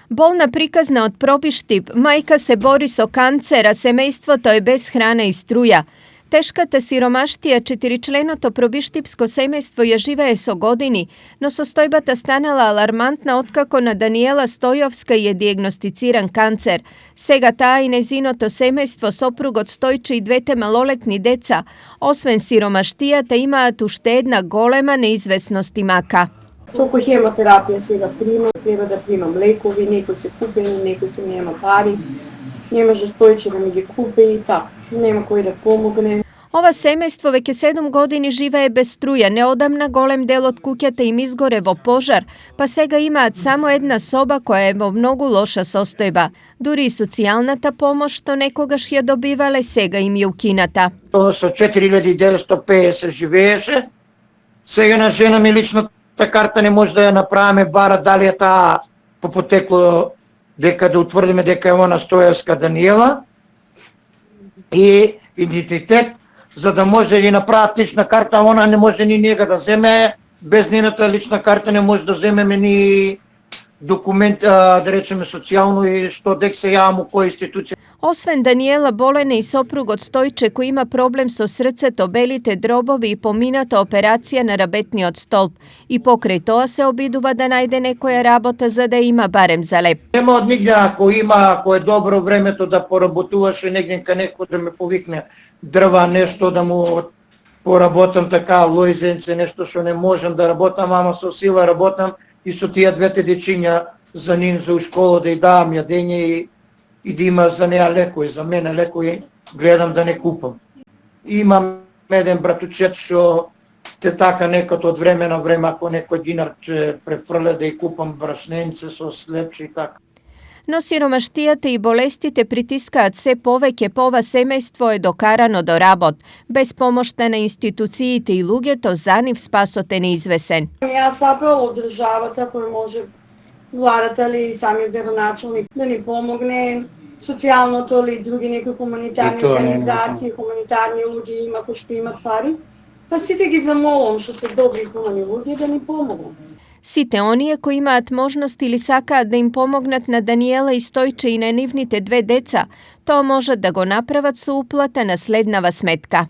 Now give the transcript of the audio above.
Bolna prikazna od probištip, majka se bori so kancera, semejstvo to je bez hrane i struja. Teškata siromaštija četiričlenoto probištipsko semejstvo je žive so godini, no so stojbata stanala alarmantna otkako na Daniela Stojovska je dijagnosticiran kancer. Sega ta i nezinoto semejstvo soprug od Stojče i dvete maloletni deca, osven siromaštijata ima tu štedna golema neizvesnosti maka. Toliko hemoterapije сега прима, treba da primam lekovi, neko se kupe, neko se nema pari, ne može Stojče da mi ga kupe i tako, nema koji da pomogne. Ova semejstvo veke 7 godini žive je bez struje, neodamna golem del od kukjata im izgorevo požar, pa sega ima samo jedna soba koja je vo mnogu loša sostojba. Duri i socijalnata pomoć, što nekogaš je dobivale, sega im je ukinata. To sa 4950 живееше, сега на жена ми личната карта не може да ја направиме бара дали е таа по потекло дека да утврдиме дека е она Стоевска Даниела и идентитет, за да може да направат лична карта, она не може ни нега да земе, без нейната лична карта не може да земеме ни документ, да речеме социјално и што дек се јавам у која институција. Osven Daniela bolene i soprug od Stojče koji ima problem so srceto, belite drobovi i pominato operacija na rabetni od stolp. I pokraj toa se obiduva da najde nekoja rabota za da ima barem za lep. Нема од нигде ако е добро времето да поработуваше негде ка некој да ме повикне дрва, нешто да му поработам така, лојзенце, нешто што не можам да работам, ама со сила работам и со тие двете дечиња за нин за школа да ја давам јадење и да има за неа лекој, за мене лекој гледам да не купам. Имам еден братучет што те така некад од време на време ако некој динар ќе префрля да ја купам брашненице со слепче и така. No siromaštijate i bolestite pritiskaat se poveke pova semejstvo je dokarano do rabot. Bez pomoštene institucijite i lugeto zaniv spasote neizvesen. Јас апел од државата кој може владата или самиот градоначалник да ни помогне, социјалното или други некои хуманитарни организации, хуманитарни луѓе има кои што имат пари, па сите ги замолам што се добри хумани луѓе да ни помогнат. Site onije koji imaat možnost ili sakaat da im pomognat na Daniela i Stojče i na nivnite dve deca, to može da go napravat su uplata na slednava smetka.